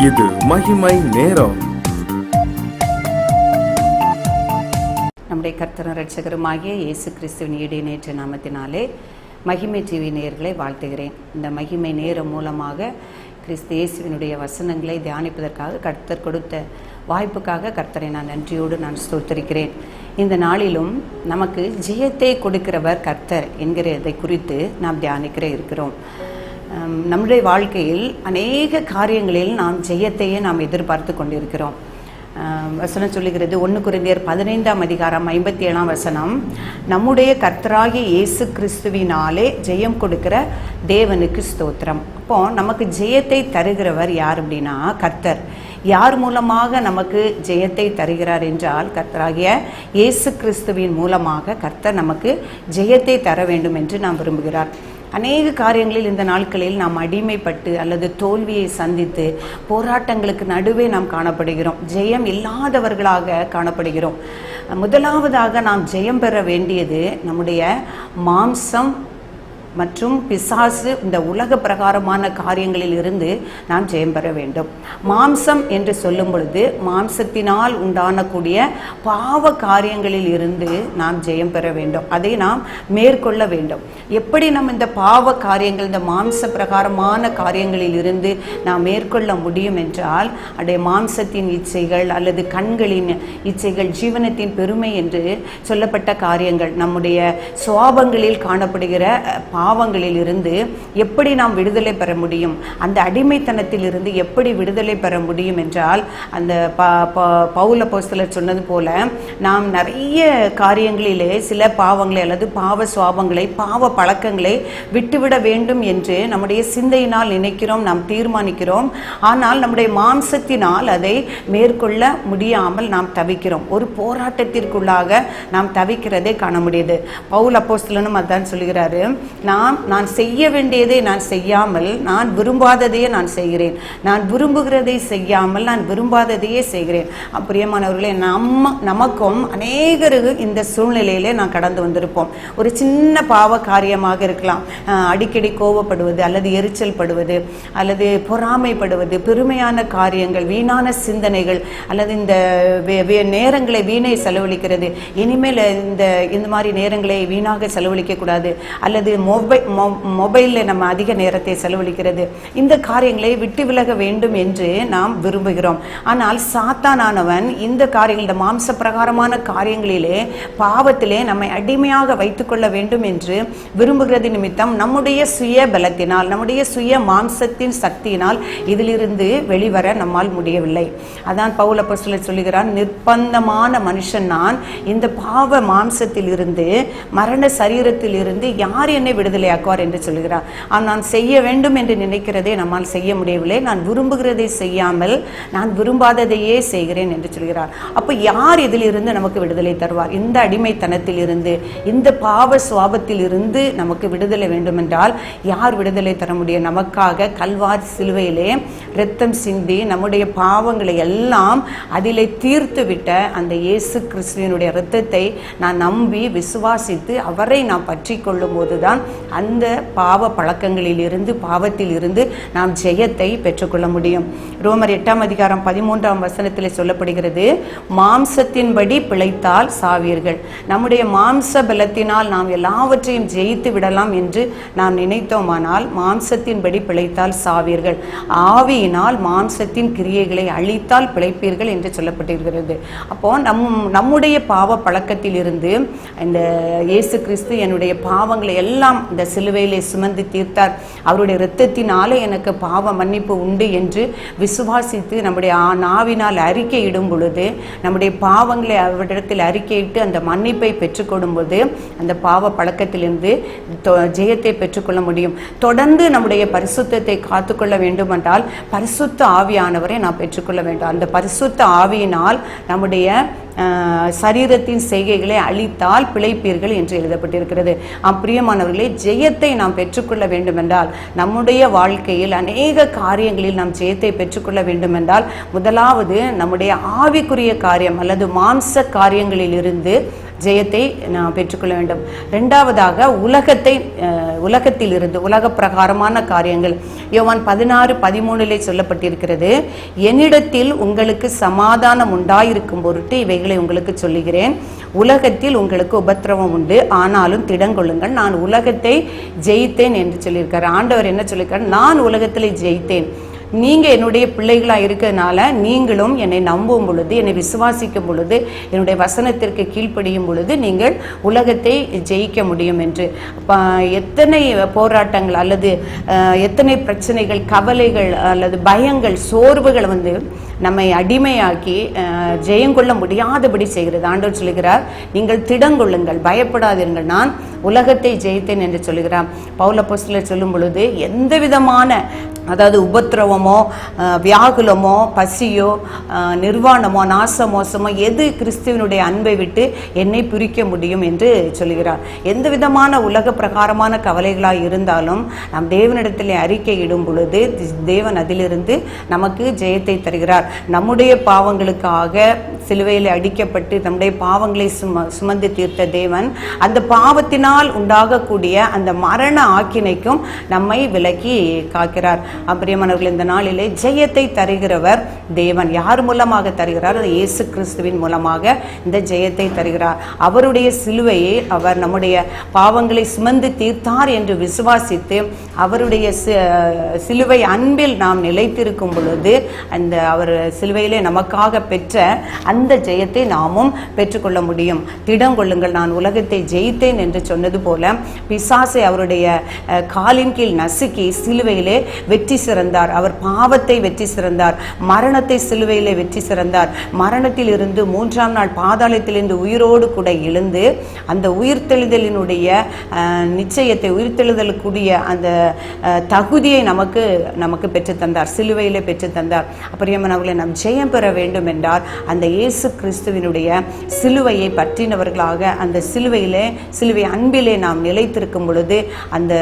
இது மகிமை நேரம். நம்முடைய கர்த்தரும் இரட்சகருமாகிய இயேசு கிறிஸ்துவின் இடைநேற்ற நாமத்தினாலே மகிமை டிவி நேயர்களை வாழ்த்துகிறேன். இந்த மகிமை நேரம் மூலமாக கிறிஸ்து இயேசுவினுடைய வசனங்களை தியானிப்பதற்காக கர்த்தர் கொடுத்த வாய்ப்புக்காக கர்த்தரை நான் நன்றியோடு நான் ஸ்தோத்திரிக்கிறேன். இந்த நாளிலும் நமக்கு ஜெயத்தை கொடுக்கிறவர் கர்த்தர் என்கிறதை குறித்து நாம் தியானிக்கிற இருக்கிறோம். நம்முடைய வாழ்க்கையில் அநேக காரியங்களில் நாம் ஜெயத்தையே நாம் எதிர்பார்த்து கொண்டிருக்கிறோம். வசனம் சொல்லுகிறது 1 கொரிந்தியர் 15:57 நம்முடைய கர்த்தராகிய இயேசு கிறிஸ்துவினாலே ஜெயம் கொடுக்கிற தேவனுக்கு ஸ்தோத்திரம். அப்போ நமக்கு ஜெயத்தை தருகிறவர் யார் அப்படின்னா கர்த்தர். யார் மூலமாக நமக்கு ஜெயத்தை தருகிறார் என்றால் கர்த்தராகிய இயேசு கிறிஸ்துவின் மூலமாக கர்த்தர் நமக்கு ஜெயத்தை தர வேண்டும் என்று நாம் விரும்புகிறார். அநேக காரியங்களில் இந்த நாட்களில் நாம் அடிமைப்பட்டு அல்லது தோல்வியை சந்தித்து போராட்டங்களுக்கு நடுவே நாம் காணப்படுகிறோம். ஜெயம் இல்லாதவர்களாக காணப்படுகிறோம். முதலாவதாக நாம் ஜெயம் பெற வேண்டியது நம்முடைய மாம்சம் மற்றும் பிசாசு, இந்த உலக பிரகாரமான காரியங்களில் இருந்து நாம் ஜெயம் பெற வேண்டும். மாம்சம் என்று சொல்லும் பொழுது மாம்சத்தினால் உண்டானக்கூடிய பாவ காரியங்களில் இருந்து நாம் ஜெயம் பெற வேண்டும். அதை நாம் மேற்கொள்ள வேண்டும். எப்படி நம்ம இந்த பாவ காரியங்கள், இந்த மாம்ச பிரகாரமான காரியங்களில் இருந்து நாம் மேற்கொள்ள முடியும் என்றால் அடைய மாம்சத்தின் இச்சைகள் அல்லது கண்களின் இச்சைகள், ஜீவனத்தின் பெருமை என்று சொல்லப்பட்ட காரியங்கள், நம்முடைய சுவாபங்களில் காணப்படுகிற பாவங்களில் இருந்து எப்படி நாம் விடுதலை பெற முடியும், அந்த அடிமைத்தனத்தில் இருந்து எப்படி விடுதலை பெற முடியும் என்றால் அந்த பவுல் அப்போஸ்தலர் சொன்னது போல நாம் நிறைய காரியங்களிலே சில பாவங்களை அல்லது பாவ சுவாபங்களை, பாவ பழக்கங்களை விட்டுவிட வேண்டும் என்று நம்முடைய சிந்தையினால் நினைக்கிறோம், நாம் தீர்மானிக்கிறோம். ஆனால் நம்முடைய மாம்சத்தினால் அதை மேற்கொள்ள முடியாமல் நாம் தவிக்கிறோம். ஒரு போராட்டத்திற்குள்ளாக நாம் தவிக்கிறதை காண முடியுது. பவுல் அப்போஸ்தலனும் அதான் சொல்கிறாரு, நான் செய்ய வேண்டியதை நான் செய்யாமல் நான் விரும்பாததையே நான் செய்கிறேன், நான் விரும்புகிறதை செய்யாமல் நான் விரும்பாததையே செய்கிறேன். பிரியமானவர்களே, நமக்கும் அநேகருக்கு இந்த சூழ்நிலையிலே நான் கடந்து வந்திருப்போம். ஒரு சின்ன பாவ காரியமாக இருக்கலாம், அடிக்கடி கோபப்படுவது அல்லது எரிச்சல் படுவது அல்லது பொறாமைப்படுவது, பெருமையான காரியங்கள், வீணான சிந்தனைகள் அல்லது இந்த நேரங்களை வீணை செலவழிக்கிறது. இனிமேல் இந்த மாதிரி நேரங்களை வீணாக செலவழிக்க கூடாது, அல்லது மொபைலில் நம்ம அதிக நேரத்தை செலவழிக்கிறது, இந்த காரியங்களை விட்டு விலக வேண்டும் என்று நாம் விரும்புகிறோம். ஆனால் சாத்தானானவன் இந்த காரியங்கள், இந்த மாம்ச பிரகாரமான காரியங்களிலே, பாவத்திலே நம்மை அடிமையாக வைத்துக்கொள்ள வேண்டும் என்று விரும்புகிறது நிமித்தம் நம்முடைய சுய பலத்தினால், நம்முடைய சுய மாம்சத்தின் சக்தியினால் இதிலிருந்து வெளிவர நம்மால் முடியவில்லை. அதான் பவுல் அப்போஸ்தலர் சொல்லுகிறான், நிர்பந்தமான மனுஷன் நான், இந்த பாவ மாம்சத்தில் இருந்து, மரண சரீரத்தில் இருந்து யார் என்னை விடுதலையாக்குவார் என்று சொல்கிறார். நான் செய்ய வேண்டும் என்று நினைக்கிறதை நம்மால் செய்ய முடியவில்லை, நான் விரும்புகிறதை செய்யாமல் நான் விரும்பாததையே செய்கிறேன் என்று சொல்கிறார். அப்போ யார் இதில் இருந்து நமக்கு விடுதலை தருவார்? இந்த அடிமைத்தனத்தில் இருந்து, இந்த பாவ சுவாபத்தில் இருந்து நமக்கு விடுதலை வேண்டும் என்றால் யார் விடுதலை தர முடியும்? நமக்காக கல்வாரி சிலுவையிலே இரத்தம் சிந்தி நம்முடைய பாவங்களை எல்லாம் அதிலே தீர்த்து விட்ட அந்த இயேசு கிறிஸ்துவினுடைய இரத்தத்தை நான் நம்பி விசுவாசித்து அவரை நாம் பற்றி கொள்ளும் போதுதான் அந்த பாவ பழக்கங்களில் இருந்து, பாவத்தில் இருந்து நாம் ஜெயத்தை பெற்றுக்கொள்ள முடியும். ரோமர் 8:13 சொல்லப்படுகிறது, மாம்சத்தின்படி பிழைத்தால் சாவீர்கள். நம்முடைய மாம்ச பலத்தினால் நாம் எல்லாவற்றையும் ஜெயித்து விடலாம் என்று நாம் நினைத்தோமானால் மாம்சத்தின்படி பிழைத்தால் சாவீர்கள், ஆவியினால் மாம்சத்தின் கிரியைகளை அழித்தால் பிழைப்பீர்கள் என்று சொல்லப்பட்டிருக்கிறது. அப்போ நம்முடைய பாவ பழக்கத்தில் இருந்து இந்த இயேசு கிறிஸ்து என்னுடைய பாவங்களை எல்லாம் இந்த சிலுவையிலே சுமந்து தீர்த்தார், அவருடைய இரத்தத்தினாலே எனக்கு பாவ மன்னிப்பு உண்டு என்று விசுவாசித்து நம்முடைய நாவினால் அறிக்கையிடும் பொழுது, நம்முடைய பாவங்களை அவரிடத்தில் அறிக்கையிட்டு அந்த மன்னிப்பை பெற்றுக்கொள்ளும் போது அந்த பாவ பழக்கத்திலிருந்து ஜெயத்தை பெற்றுக்கொள்ள முடியும். தொடர்ந்து நம்முடைய பரிசுத்தத்தை காத்துக்கொள்ள வேண்டும் என்றால் பரிசுத்த ஆவியானவரை நாம் பெற்றுக்கொள்ள வேண்டும். அந்த பரிசுத்த ஆவியினால் நம்முடைய சரீரத்தின் செய்கைகளை அழித்தால் பிழைப்பீர்கள் என்று எழுதப்பட்டிருக்கிறது. பிரியமானவர்களே, ஜெயத்தை நாம் பெற்றுக்கொள்ள வேண்டும் என்றால், நம்முடைய வாழ்க்கையில் அநேக காரியங்களில் நாம் ஜெயத்தை பெற்றுக்கொள்ள வேண்டும் என்றால், முதலாவது நம்முடைய ஆவிக்குரிய காரியம் அல்லது மாம்ச காரியங்களில் இருந்து ஜெயத்தை நாம் பெற்றுக்கொள்ள வேண்டும். ரெண்டாவதாக உலகத்தில் இருந்து உலக பிரகாரமான காரியங்கள். யோவான் 16:13 சொல்லப்பட்டிருக்கிறது, என்னிடத்தில் உங்களுக்கு சமாதானம் உண்டாயிருக்கும் பொருட்டு இவைகளை உங்களுக்கு சொல்லுகிறேன். உலகத்தில் உங்களுக்கு உபத்திரவம் உண்டு, ஆனாலும் திடங்கொள்ளுங்கள், நான் உலகத்தை ஜெயித்தேன் என்று சொல்லியிருக்கார். ஆண்டவர் என்ன சொல்லியிருக்கார்? நான் உலகத்தில் ஜெயித்தேன். நீங்க என்னுடைய பிள்ளைகளா இருக்கிறதுனால நீங்களும் என்னை நம்பும் பொழுது, என்னை விசுவாசிக்கும் பொழுது, என்னுடைய வசனத்திற்கு கீழ்ப்படியும் பொழுது நீங்கள் உலகத்தை ஜெயிக்க முடியும் என்று. எத்தனை போராட்டங்கள் அல்லது எத்தனை பிரச்சனைகள், கவலைகள் அல்லது பயங்கள், சோர்வுகள் நம்மை அடிமையாக்கி ஜெயங்கொள்ள முடியாதபடி செய்கிறது. ஆண்டவர் சொல்லுகிறார், நீங்கள் திடங்கொள்ளுங்கள், பயப்படாதீர்கள், நான் உலகத்தை ஜெயித்தேன் என்று சொல்லுகிறார். பவுல் அப்போஸ்தலர் சொல்லும் பொழுது எந்த விதமான அதாவது உபத்திரவமோ வியாகுலமோ பசியோ நிர்வாணமோ நாசமோசமோ எது கிறிஸ்துவனுடைய அன்பை விட்டு என்னை பிரிக்க முடியும் என்று சொல்லுகிறார். எந்த விதமான உலக பிரகாரமான கவலைகளாக இருந்தாலும் நாம் தேவனிடத்திலே அறிக்கை இடும் பொழுது தேவன் அதிலிருந்து நமக்கு ஜெயத்தை தருகிறார். நம்முடைய பாவங்களுக்காக சிலுவையில் அடிக்கப்பட்டு நம்முடைய பாவங்களை சுமந்து தீர்த்த தேவன் அந்த பாவத்தினால் உண்டாகக்கூடிய அந்த மரண ஆக்கினைக்கும் நம்மை விலக்கி காக்கிறார். பிரியமானவர்கள், இந்த நாளிலே ஜெயத்தை தருகிறவர் தேவன். யார் மூலமாக தருகிறார்? இயேசு கிறிஸ்துவின் மூலமாக இந்த ஜெயத்தை தருகிறார். அவருடைய சிலுவையை அவர் நம்முடைய பாவங்களை சுமந்து தீர்த்தார் என்று விசுவாசித்து அவருடைய சிலுவை அன்பில் நாம் நிலைத்திருக்கும் பொழுது அந்த அவர் சிலுவையிலே நமக்காக பெற்ற அந்த ஜெயத்தை நாமும் பெற்றுக்கொள்ள முடியும். திடம் கொள்ளுங்கள், நான் உலகத்தை ஜெயித்தேன் என்று சொன்னது போல பிசாசை அவருடைய காலின் கீழ் நசுக்கி சிலுவையிலே வெற்றி சிறந்தார். அவர் பாவத்தை வெற்றி சிறந்தார், மரணத்தை சிலுவையிலே வெற்றி சிறந்தார். மரணத்தில் இருந்து 3ஆம் நாள் பாதாளத்திலிருந்து உயிரோடு கூட எழுந்து அந்த உயிர்த்தெழுதலினுடைய நிச்சயத்தை, உயிர்த்தெழுதலுக்குரிய அந்த தகுதியை நமக்கு பெற்று தந்தார், சிலுவையிலே பெற்று தந்தார். அப்படியே நாம் ஜெயம் பெற வேண்டும் என்றால் அந்த இயேசு கிறிஸ்துவினுடைய சிலுவையை பற்றினவர்களாக அந்த சிலுவை அன்பிலே நாம் நிலைத்திருக்கும் பொழுது அந்த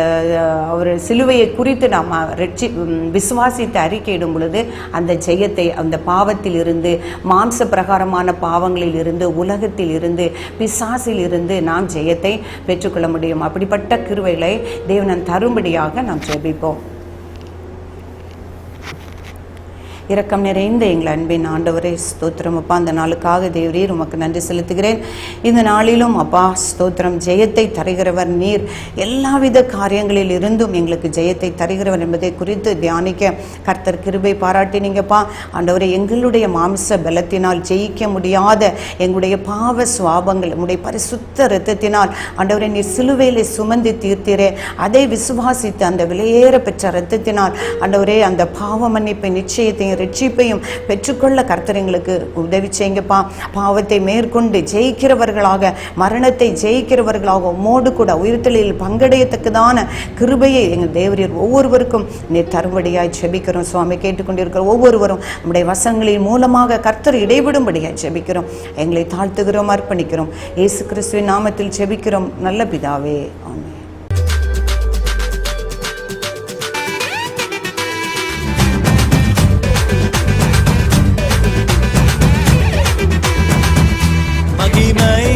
அவர் சிலுவையை குறித்து நாம் விசுவாசித்து அறிக்கையிடும் பொழுது அந்த ஜெயத்தை, அந்த பாவத்தில் இருந்து, மாம்ச பிரகாரமான பாவங்களில் இருந்து, உலகத்தில் இருந்து, பிசாசில் இருந்து நாம் ஜெயத்தை பெற்றுக்கொள்ள முடியும். அப்படிப்பட்ட கிருபைகளை தேவன் தரும்படியாக நாம் ஜெபிப்போம். இரக்கம் நிறைந்த எங்கள் அன்பின் ஆண்டவரே, ஸ்தோத்திரம் அப்பா. அந்த நாளுக்காக தேவரீர் உமக்கு நன்றி செலுத்துகிறேன். இந்த நாளிலும் அப்பா ஸ்தோத்திரம், ஜெயத்தை தருகிறவர் நீர். எல்லாவித காரியங்களில் இருந்தும் எங்களுக்கு ஜெயத்தை தருகிறவர் என்பதை குறித்து தியானிக்க கர்த்தர் கிருபை பாராட்டினீங்கப்பா. ஆண்டவரே, எங்களுடைய மாம்ச பலத்தினால் ஜெயிக்க முடியாத எங்களுடைய பாவ சுவாபங்கள் உங்களுடைய பரிசுத்த இரத்தத்தினால் ஆண்டவரே நீர் சிலுவையிலே சுமந்து தீர்த்தீரே. அதை விசுவாசித்து அந்த விலையேற பெற்ற இரத்தத்தினால் ஆண்டவரே அந்த பாவ மன்னிப்பை, நிச்சயத்தையும் ரட்சிப்பையும் பெற்றுக்கொள்ள கர்த்தர் எங்களுக்கு உதவி செய்யுங்கப்பா. பாவத்தை மேற்கொண்டு ஜெயிக்கிறவர்களாக, மரணத்தை ஜெயிக்கிறவர்களாக உம்மோடு கூட உயிர்த்தெழுதலில் பங்கடையத்தக்கதான கிருபையை எங்கள் தேவரீர் ஒவ்வொருவருக்கும் நீர் தரும்படியாய் ஜெபிக்கிறோம் சுவாமி. கேட்டுக்கொண்டிருக்கிற ஒவ்வொருவரும் நம்முடைய வசங்களின் மூலமாக கர்த்தர் இடைவிடும்படியாய் ஜெபிக்கிறோம். எங்களை தாழ்த்துகிறோம், அர்ப்பணிக்கிறோம். இயேசு கிறிஸ்துவின் நாமத்தில் ஜெபிக்கிறோம் நல்ல பிதாவே, ஆமென். மகிமை